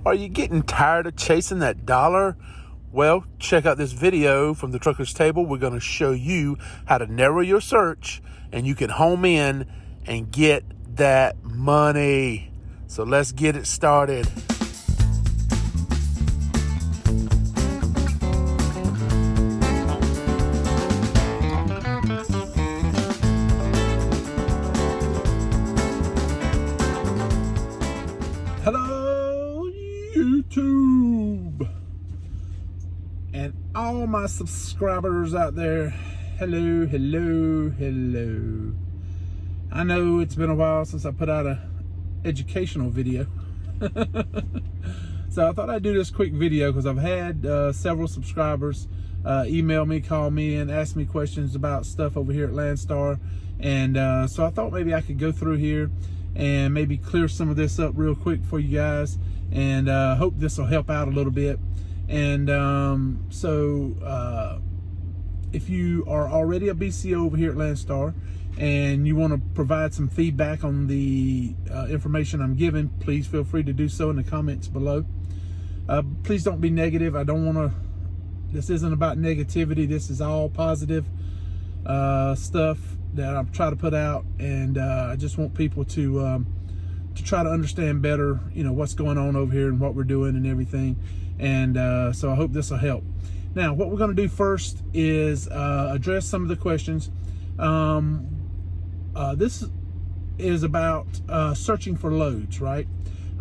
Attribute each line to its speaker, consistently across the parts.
Speaker 1: Are you getting tired of chasing that dollar? Well, check out this video from the Trucker's Table. We're going to show you how to narrow your search and you can home in and get that money. So let's get it started. Hello, YouTube, and all my subscribers out there. Hello. I know it's been a while since I put out a educational video. So I thought I'd do this quick video because I've had several subscribers email me, call me, and ask me questions about stuff over here at Landstar. And so I thought maybe I could go through here and maybe clear some of this up real quick for you guys, and hope this will help out a little bit. And if you are already a BCO over here at Landstar and you want to provide some feedback on the information I'm giving, please feel free to do so in the comments below. Please don't be negative. I don't want to, this isn't about negativity. This is all positive stuff that I'm trying to put out, and I just want people to try to understand better, you know, what's going on over here and what we're doing and everything. And so I hope this will help. Now, what we're going to do first is address some of the questions. This is about searching for loads, right?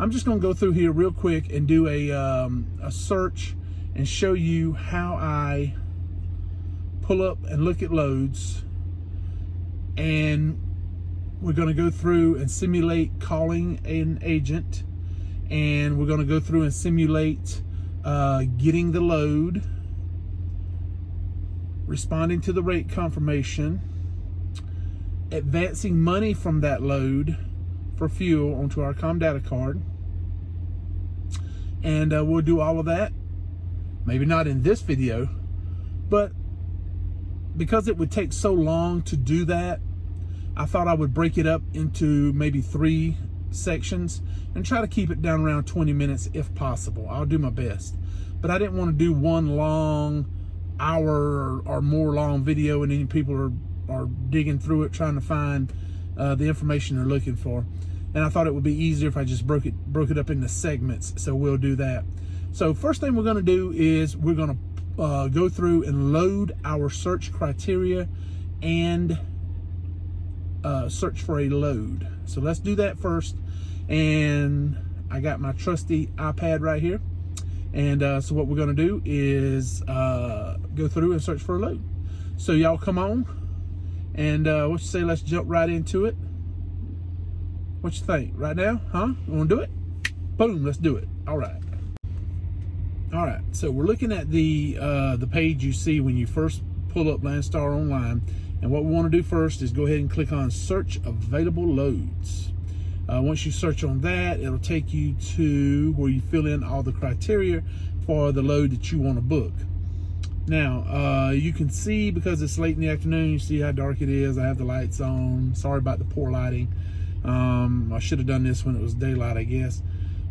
Speaker 1: I'm just going to go through here real quick and do a search and show you how I pull up and look at loads. And we're going to go through and simulate calling an agent, and we're going to go through and simulate getting the load, responding to the rate confirmation, advancing money from that load for fuel onto our data card. And we'll do all of that, maybe not in this video, but because it would take so long to do that, I thought I would break it up into maybe 3 sections and try to keep it down around 20 minutes if possible. I'll do my best. But I didn't want to do one long hour or more long video and then people are digging through it trying to find the information they're looking for. And I thought it would be easier if I just broke it up into segments. So we'll do that. So first thing we're going to do is we're going to go through and load our search criteria and search for a load. So let's do that first. And I got my trusty iPad right here. And so what we're going to do is go through and search for a load. So y'all come on. And what you say, let's jump right into it. What you think? Right now? Huh? You want to do it? Boom, let's do it. All right. All right, so we're looking at the page you see when you first pull up Landstar online. And what we want to do first is go ahead and click on Search Available Loads. Once you search on that, it'll take you to where you fill in all the criteria for the load that you want to book. Now, you can see, because it's late in the afternoon, you see how dark it is. I have the lights on. Sorry about the poor lighting. I should have done this when it was daylight, I guess.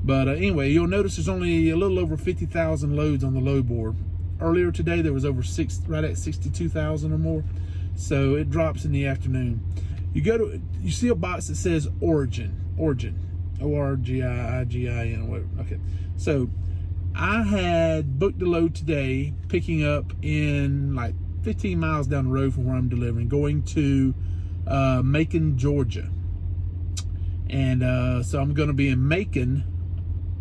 Speaker 1: But anyway, you'll notice there's only a little over 50,000 loads on the load board. Earlier today, there was over right at 62,000 or more. So it drops in the afternoon. You see a box that says Origin, O-R-G-I-I-G-I-N, whatever. Okay, so I had booked the load today, picking up in like 15 miles down the road from where I'm delivering, going to Macon, Georgia. And so I'm going to be in Macon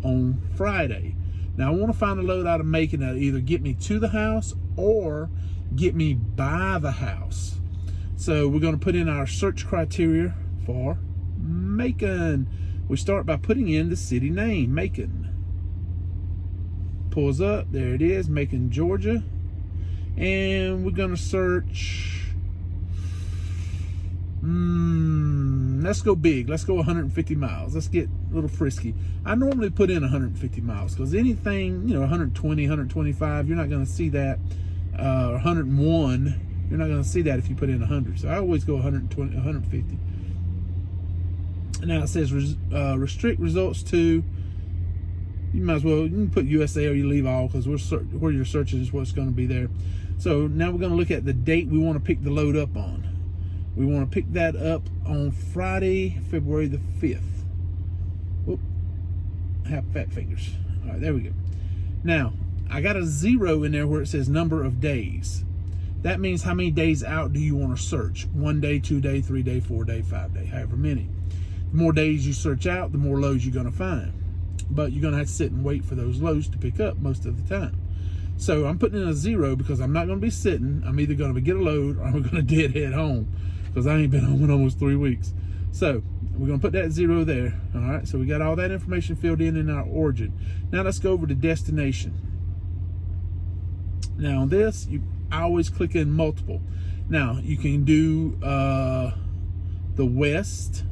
Speaker 1: on Friday. Now I want to find a load out of Macon that'll either get me to the house or get me by the house. So we're going to put in our search criteria for Macon. We start by putting in the city name, Macon. Pulls up, there it is, Macon, Georgia. And we're going to search, let's go big. Let's go 150 miles. Let's get a little frisky. I normally put in 150 miles because anything, 120, 125, you're not going to see that. 101, you're not going to see that if you put in 100. So I always go 120, 150. Now it says restrict results to you might as well, you can put USA or you leave all, because where you're searching is what's going to be there. So now we're going to look at the date we want to pick the load up on. We want to pick that up on Friday, February the 5th. Whoop, I have fat fingers. All right, there we go. Now, I got a 0 in there where it says number of days. That means how many days out do you want to search? 1 day, 2 day, 3 day, 4 day, 5 day, however many. The more days you search out, the more loads you're going to find. But you're going to have to sit and wait for those loads to pick up most of the time. So I'm putting in a 0 because I'm not going to be sitting. I'm either going to get a load or I'm going to deadhead home, because I ain't been home in almost 3 weeks. So we're going to put that 0 there. All right, so we got all that information filled in our origin. Now let's go over to destination. Now on this, I always click in multiple. Now you can do the West,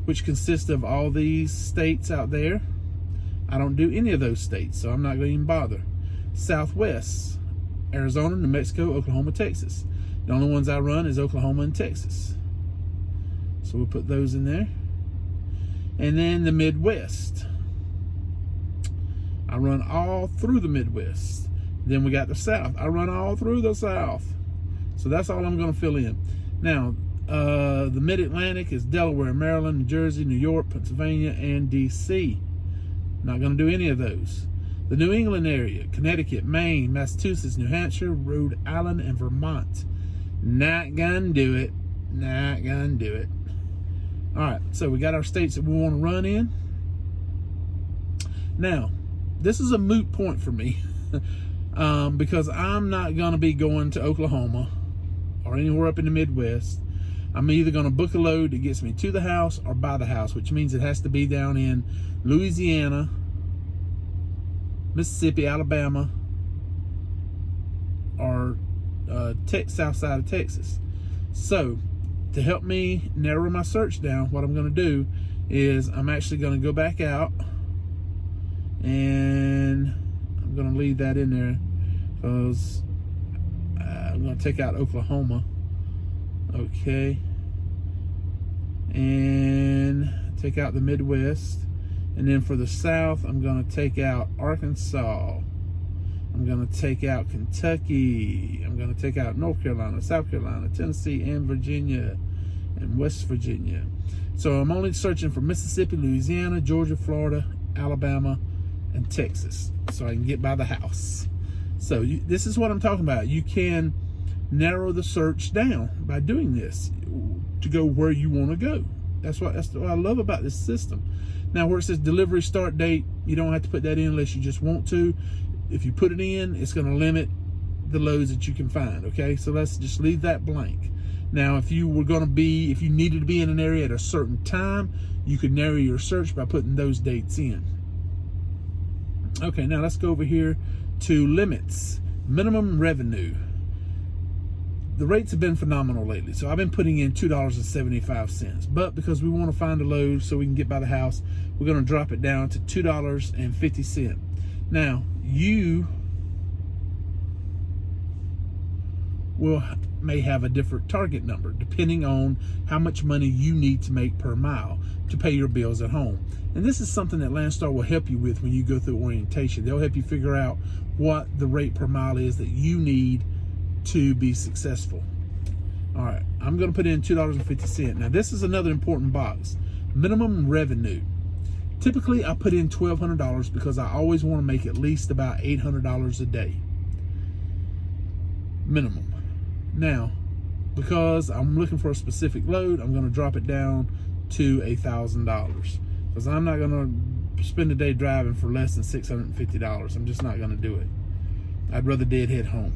Speaker 1: which consists of all these states out there. I don't do any of those states, so I'm not going to even bother. Southwest, Arizona, New Mexico, Oklahoma, Texas. The only ones I run is Oklahoma and Texas. So we'll put those in there. And then the Midwest. I run all through the Midwest. Then we got the South. I run all through the South. So that's all I'm going to fill in. Now, the Mid-Atlantic is Delaware, Maryland, New Jersey, New York, Pennsylvania, and D.C. Not going to do any of those. The New England area, Connecticut, Maine, Massachusetts, New Hampshire, Rhode Island, and Vermont. Not going to do it. Not going to do it. All right, so we got our states that we want to run in. Now, this is a moot point for me because I'm not going to be going to Oklahoma or anywhere up in the Midwest. I'm either going to book a load that gets me to the house or by the house, which means it has to be down in Louisiana, Mississippi, Alabama, or south side of Texas. So to help me narrow my search down, what I'm going to do is I'm actually going to go back out, and I'm going to leave that in there because I'm going to take out Oklahoma. Okay, and take out the Midwest, and then for the South I'm going to take out Arkansas, I'm going to take out Kentucky, I'm going to take out North Carolina, South Carolina, Tennessee, and Virginia, and West Virginia. So I'm only searching for Mississippi, Louisiana, Georgia, Florida, Alabama, and Texas, so I can get by the house. So this is what I'm talking about. You can narrow the search down by doing this to go where you want to go. That's what I love about this system. Now, where it says delivery start date, you don't have to put that in unless you just want to. If you put it in, it's going to limit the loads that you can find. Okay, so let's just leave that blank. Now, if you needed to be in an area at a certain time, you could narrow your search by putting those dates in. Okay, now let's go over here to limits, minimum revenue. The rates have been phenomenal lately, so I've been putting in $2.75. But because we want to find a load so we can get by the house, we're going to drop it down to $2.50. Now, you may have a different target number depending on how much money you need to make per mile to pay your bills at home. And this is something that Landstar will help you with when you go through orientation. They'll help you figure out what the rate per mile is that you need to be successful. All right, I'm going to put in $2.50. Now, this is another important box. Minimum revenue. Typically, I put in $1,200 because I always want to make at least about $800 a day. Minimum. Now, because I'm looking for a specific load, I'm going to drop it down to $1,000 because I'm not going to spend a day driving for less than $650. I'm just not going to do it. I'd rather deadhead home,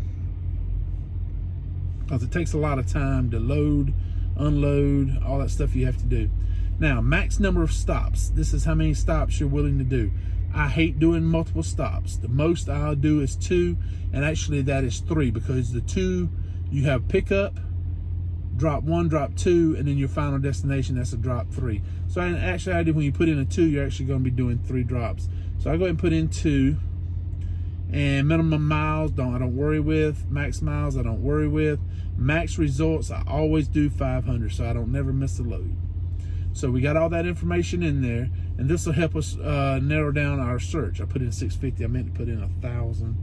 Speaker 1: because it takes a lot of time to load, unload, all that stuff you have to do. Now, max number of stops. This is how many stops you're willing to do. I hate doing multiple stops. The most I'll do is 2, and actually that is 3, because the 2, you have pickup, drop 1, drop 2, and then your final destination, that's a drop 3. So actually, when you put in a 2, you're actually going to be doing 3 drops. So I go ahead and put in 2. And minimum miles, I don't worry with. Max miles, I don't worry with. Max results, I always do 500, so I don't never miss a load. So we got all that information in there, and this will help us narrow down our search. I put in 650. I meant to put in 1,000.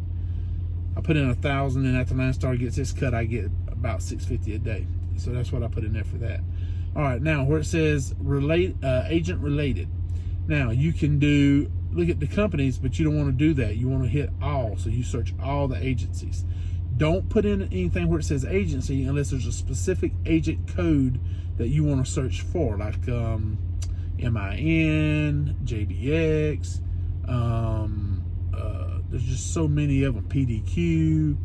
Speaker 1: I put in 1,000, and after Landstar gets its cut, I get about 650 a day. So that's what I put in there for that. All right, now where it says agent related. Now you can look at the companies, but you don't want to do that. You want to hit all, so you search all the agencies. Don't put in anything where it says agency unless there's a specific agent code that you want to search for, like MIN, JBX. There's just so many of them. PDQ,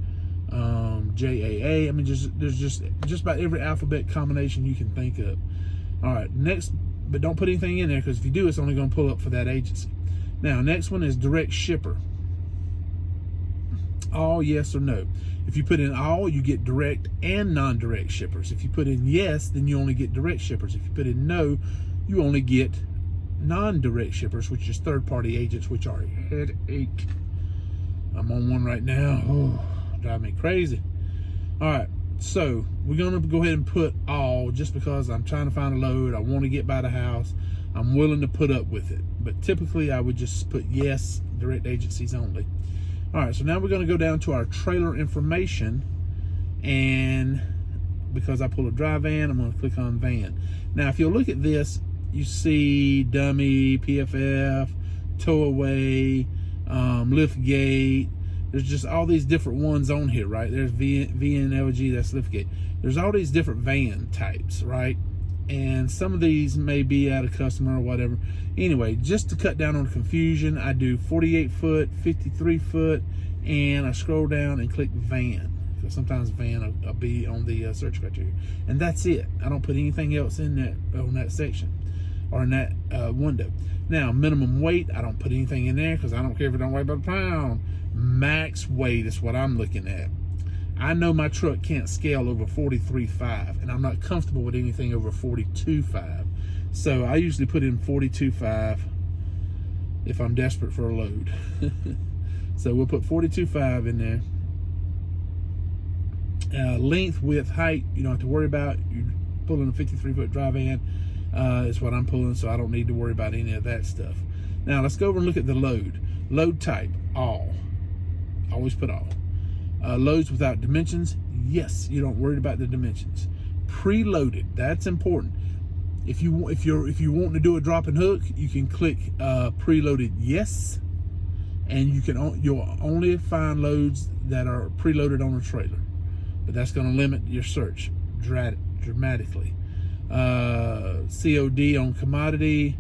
Speaker 1: JAA. I mean, there's just about every alphabet combination you can think of. All right, next, but don't put anything in there, because if you do, it's only going to pull up for that agency. Now, next one is direct shipper. All, yes or no. If you put in all, you get direct and non-direct shippers. If you put in yes, then you only get direct shippers. If you put in no, you only get non-direct shippers, which is third-party agents, which are a headache. I'm on one right now. Oh, drive me crazy. All right, so we're gonna go ahead and put all, just because I'm trying to find a load. I want to get by the house. I'm willing to put up with it. But typically I would just put yes, direct agencies only. All right, so now we're gonna go down to our trailer information, and because I pull a dry van, I'm gonna click on van. Now, if you'll look at this, you see dummy, PFF, tow away, lift gate. There's just all these different ones on here, right? There's VNLG, that's lift gate. There's all these different van types, right? And some of these may be out of customer or whatever. Anyway, just to cut down on confusion, I do 48 foot, 53 foot, and I scroll down and click van. Because sometimes van will be on the search criteria. And that's it. I don't put anything else in that on that section or in that window. Now, minimum weight, I don't put anything in there because I don't care if it don't weigh by a pound. Max weight is what I'm looking at. I know my truck can't scale over 43.5, and I'm not comfortable with anything over 42.5. So I usually put in 42.5 if I'm desperate for a load. So we'll put 42.5 in there. Length, width, height, you don't have to worry about. You're pulling a 53-foot dry van is what I'm pulling, so I don't need to worry about any of that stuff. Now let's go over and look at the load. Load type, all. Always put all. Loads without dimensions, yes, you don't worry about the dimensions. Preloaded, that's important. If you want to do a drop and hook, you can click preloaded yes, and you'll only find loads that are preloaded on a trailer. But that's going to limit your search dramatically. COD on commodity,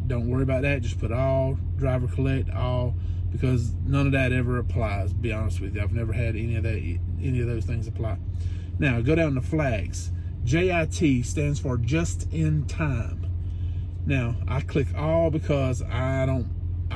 Speaker 1: don't worry about that. Just put all. Driver collect, all, because none of that ever applies, to be honest with you. I've never had any of those things apply. Now go down to flags. JIT stands for just in time. Now I click all because I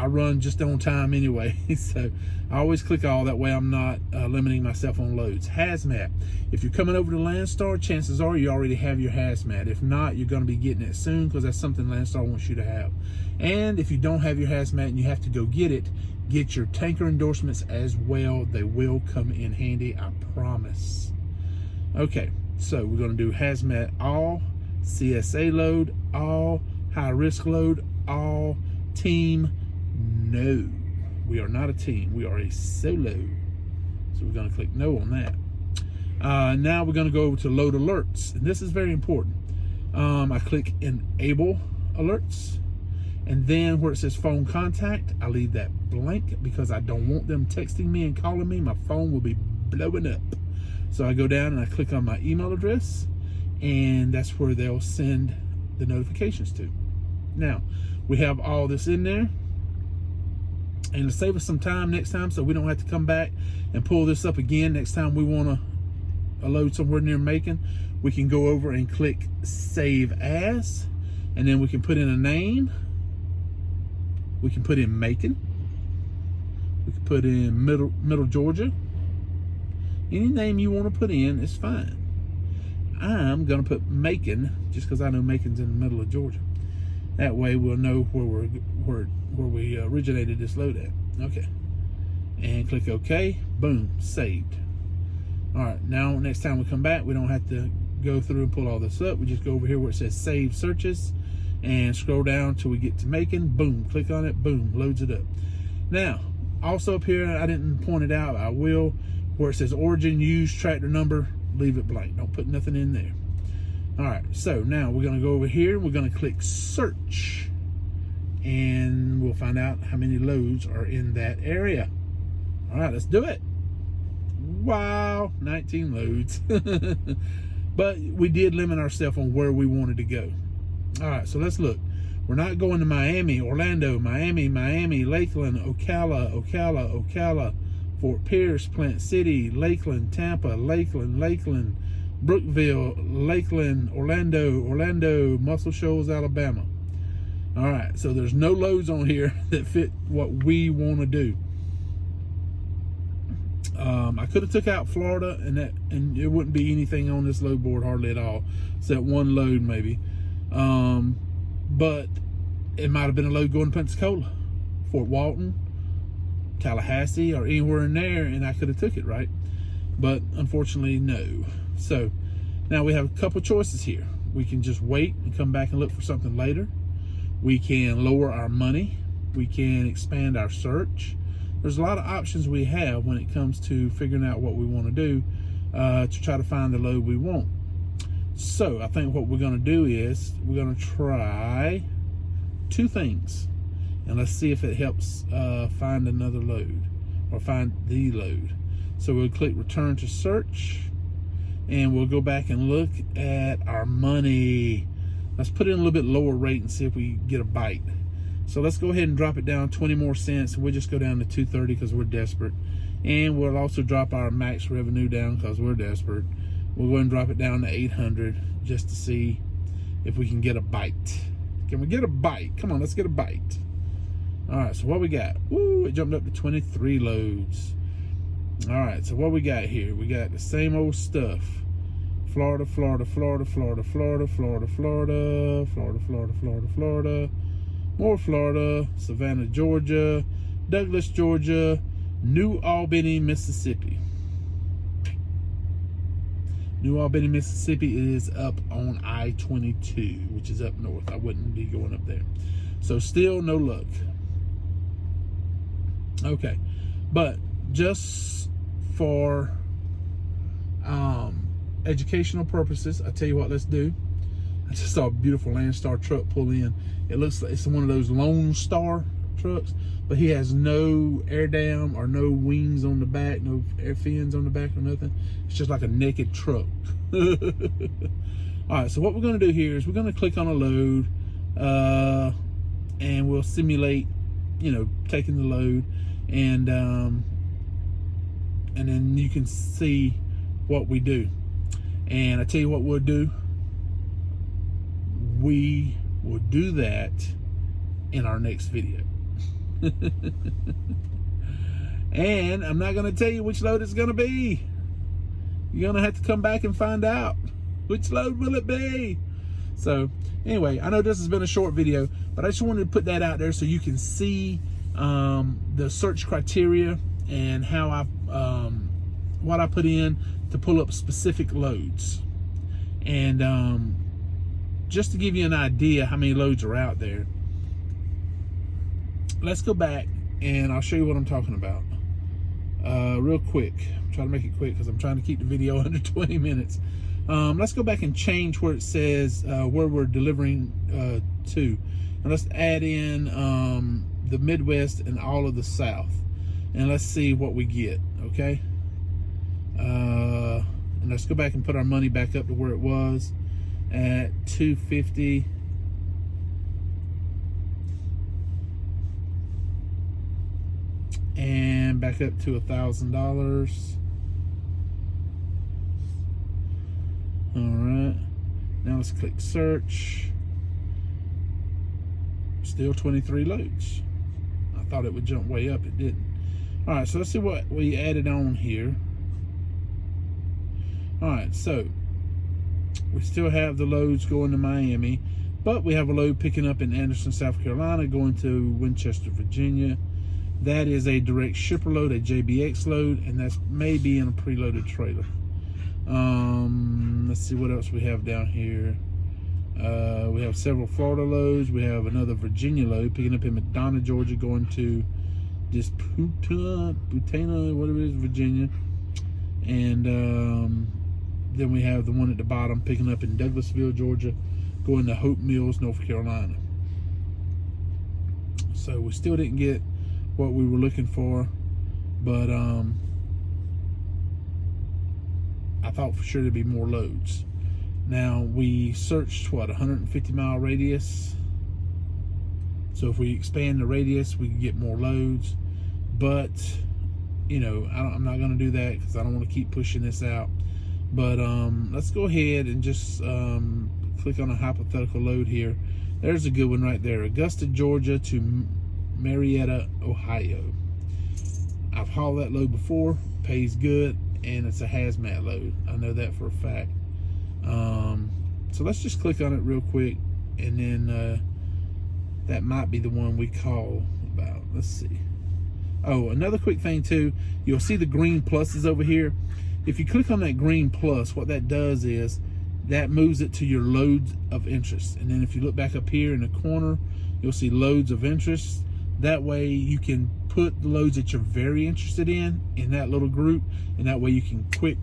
Speaker 1: run just on time anyway. So I always click all, that way I'm not limiting myself on loads. Hazmat. If you're coming over to Landstar, chances are you already have your hazmat. If not, you're going to be getting it soon, because that's something Landstar wants you to have. And if you don't have your hazmat and you have to go get it, get your tanker endorsements as well. They will come in handy, I promise. Okay, so we're going to do hazmat all, CSA load all, high risk load all, team no. We are not a team, we are a solo. So we're going to click no on that. Now we're going to go over to load alerts, and this is very important. I click enable alerts, and then where it says phone contact, I leave that blank because I don't want them texting me and calling me. My phone will be blowing up. So I go down and I click on my email address, and that's where they'll send the notifications to. Now we have all this in there, and to save us some time next time, so we don't have to come back and pull this up again next time we want to load somewhere near Macon, we can go over and click save as, and then we can put in a name. We can put in Macon. We can put in Middle Georgia. Any name you want to put in is fine. I'm gonna put Macon just because I know Macon's in the middle of Georgia. That way we'll know where we originated this load at. Okay, and click OK. Boom, saved. All right, now next time we come back, we don't have to go through and pull all this up, we just go over here where it says Save Searches and scroll down till we get to Macon. Boom, click on it, boom, loads it up. Now, also up here, I didn't point it out, I will, where it says Origin Used Tractor Number, leave it blank. Don't put nothing in there. All right, so now we're gonna go over here, we're gonna click Search, and we'll find out how many loads are in that area. All right, let's do it. Wow, 19 loads. But we did limit ourselves on where we wanted to go. All right, so let's look. We're not going to Miami, Orlando, Miami, Lakeland, Ocala, Fort Pierce, Plant City, Lakeland, Tampa, Lakeland, Brookville, Lakeland, Orlando, Muscle Shoals, Alabama. All right, so there's no loads on here that fit what we want to do. I could have took out Florida, and it wouldn't be anything on this load board hardly at all, except one load maybe. But it might have been a load going to Pensacola, Fort Walton, Tallahassee, or anywhere in there, and I could have took it, right? But unfortunately, no. So now we have a couple choices here. We can just wait and come back and look for something later. We can lower our money. We can expand our search. There's a lot of options we have when it comes to figuring out what we want to do to try to find the load we want. So I think what we're going to do is we're going to try two things, and let's see if it helps find another load or find the load. So we'll click Return to Search, and we'll go back and look at our money. Let's put it in a little bit lower rate and see if we get a bite. So let's go ahead and drop it down 20 more cents. We'll just go down to 230 because we're desperate. And we'll also drop our max revenue down because we're desperate. We'll go ahead and drop it down to 800 just to see if we can get a bite. Can we get a bite? Come on, let's get a bite. All right, so what we got? Woo, it jumped up to 23 loads. All right, so what we got here? We got the same old stuff. Florida, Florida, Florida, Florida, Florida, Florida, Florida, Florida, Florida, Florida, Florida. More Florida, Savannah, Georgia, Douglas, Georgia, New Albany, Mississippi. New Albany, Mississippi is up on I-22, which is up north. I wouldn't be going up there. So still no luck. Okay, but just for educational purposes, I tell you what, let's do. I just saw a beautiful Landstar truck pull in. It looks like it's one of those Lone Star trucks, but he has no air dam or no wings on the back, no air fins on the back or nothing. It's just like a naked truck. All right, so what we're gonna do here is we're gonna click on a load and we'll simulate, you know, taking the load, and then you can see what we do. And I tell you what we'll do. We will do that in our next video. And I'm not going to tell you which load it's going to be. You're going to have to come back and find out. Which load will it be? So anyway, I know this has been a short video, but I just wanted to put that out there so you can see the search criteria and how what I put in to pull up specific loads. And just to give you an idea how many loads are out there, let's go back and I'll show you what I'm talking about real quick. I'm trying to make it quick because I'm trying to keep the video under 20 minutes. Let's go back and change where it says where we're delivering to, and let's add in the Midwest and all of the South, and let's see what we get. Okay, and let's go back and put our money back up to where it was at $250. And back up to $1,000. All right, now let's click search. Still 23 loads. I thought it would jump way up, it didn't. All right, so let's see what we added on here. All right, so we still have the loads going to Miami, but we have a load picking up in Anderson, South Carolina, going to Winchester, Virginia. That is a direct shipper load, a JBX load, and that's maybe in a preloaded trailer. Let's see what else we have down here. We have several Florida loads. We have another Virginia load picking up in McDonough, Georgia, going to Putana, whatever it is, Virginia. And then we have the one at the bottom picking up in Douglasville, Georgia, going to Hope Mills, North Carolina. So we still didn't get what we were looking for, but I thought for sure there'd be more loads. Now we searched what, 150-mile radius. So if we expand the radius, we can get more loads. But you know, I'm not going to do that because I don't want to keep pushing this out. But let's go ahead and just click on a hypothetical load here. There's a good one right there. Augusta, Georgia to Marietta, Ohio. I've hauled that load before. Pays good, and it's a hazmat load. I know that for a fact. So let's just click on it real quick, and then that might be the one we call about. Let's see. Oh, another quick thing too, you'll see the green pluses over here. If you click on that green plus, what that does is that moves it to your loads of interest. And then if you look back up here in the corner, you'll see loads of interest. That way you can put the loads that you're very interested in that little group, and that way you can quick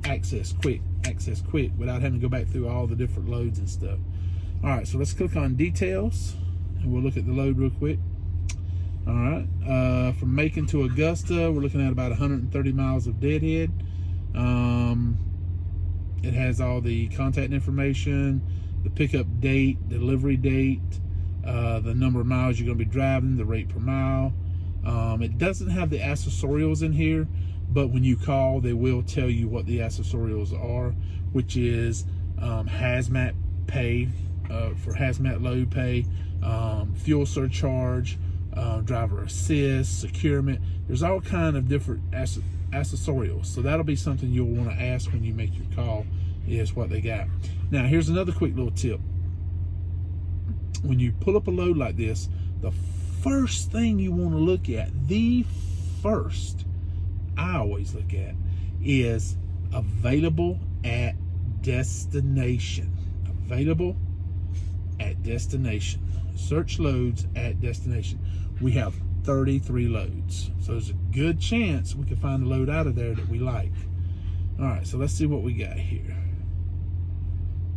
Speaker 1: access quick without having to go back through all the different loads and stuff. All right, so let's click on details and we'll look at the load real quick. All right, from Macon to Augusta, we're looking at about 130 miles of deadhead. It has all the contact information, the pickup date, delivery date, the number of miles you're going to be driving, the rate per mile. It doesn't have the accessorials in here, but when you call, they will tell you what the accessorials are, which is hazmat pay, for hazmat load pay, fuel surcharge, driver assist, securement. There's all kind of different accessorials. So that'll be something you'll want to ask when you make your call, is what they got. Now, here's another quick little tip. When you pull up a load like this, the first thing you want to look at, the first I always look at, is available at destination. Available at destination. Search loads at destination. We have 33 loads, so there's a good chance we can find a load out of there that we like. All right, so let's see what we got here.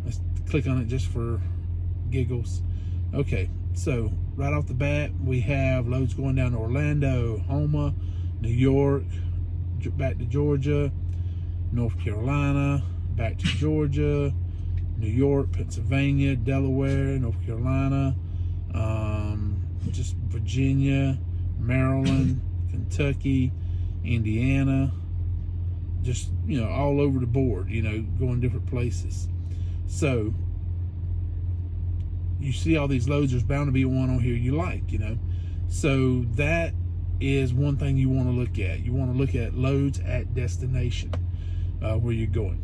Speaker 1: Let's click on it just for giggles. Okay, so right off the bat, we have loads going down to Orlando, Houma, New York, back to Georgia, North Carolina, back to Georgia, New York, Pennsylvania, Delaware, North Carolina, just Virginia, Maryland, Kentucky, Indiana, just, you know, all over the board, you know, going different places. So you see all these loads, there's bound to be one on here you like, you know. So that is one thing you want to look at. You want to look at loads at destination, where you're going.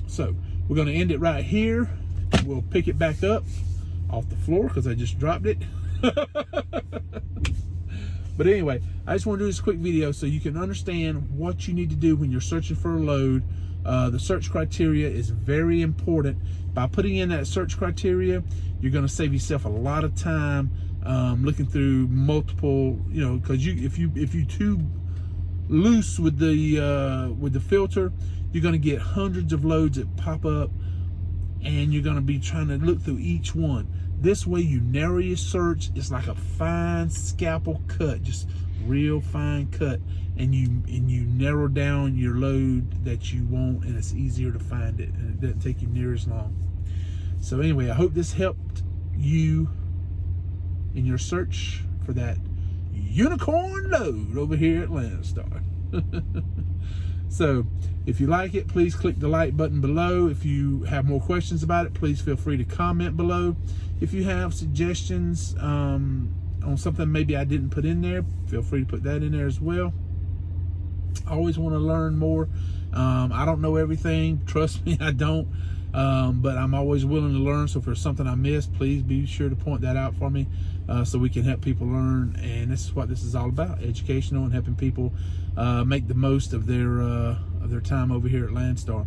Speaker 1: So we're going to end it right here. We'll pick it back up off the floor because I just dropped it. But anyway, I just want to do this quick video so you can understand what you need to do when you're searching for a load. The search criteria is very important. By putting in that search criteria, you're going to save yourself a lot of time looking through multiple, you know, because if you too loose with the filter, you're going to get hundreds of loads that pop up, and you're going to be trying to look through each one. This way you narrow your search. It's like a fine scalpel cut, just real fine cut, and you narrow down your load that you want, and it's easier to find it, and it doesn't take you near as long. So anyway, I hope this helped you in your search for that unicorn load over here at Landstar. So if you like it, please click the like button below. If you have more questions about it, please feel free to comment below. If you have suggestions on something maybe I didn't put in there, feel free to put that in there as well. I always want to learn more. I don't know everything, trust me, I don't. But I'm always willing to learn. So if there's something I missed, please be sure to point that out for me, so we can help people learn. And this is what this is all about: educational and helping people make the most of their of their time over here at Landstar.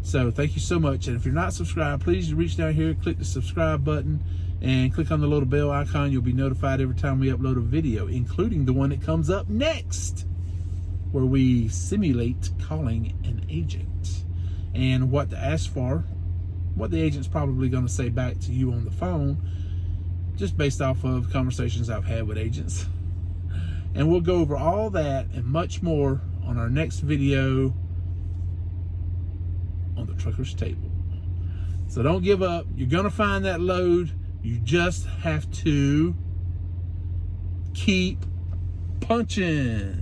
Speaker 1: So thank you so much. And if you're not subscribed, please reach down here, click the subscribe button, and click on the little bell icon. You'll be notified every time we upload a video, including the one that comes up next, where we simulate calling an agent and what to ask for, what the agent's probably going to say back to you on the phone, just based off of conversations I've had with agents. And we'll go over all that and much more on our next video on the Trucker's Table. So don't give up. You're going to find that load. You just have to keep punching.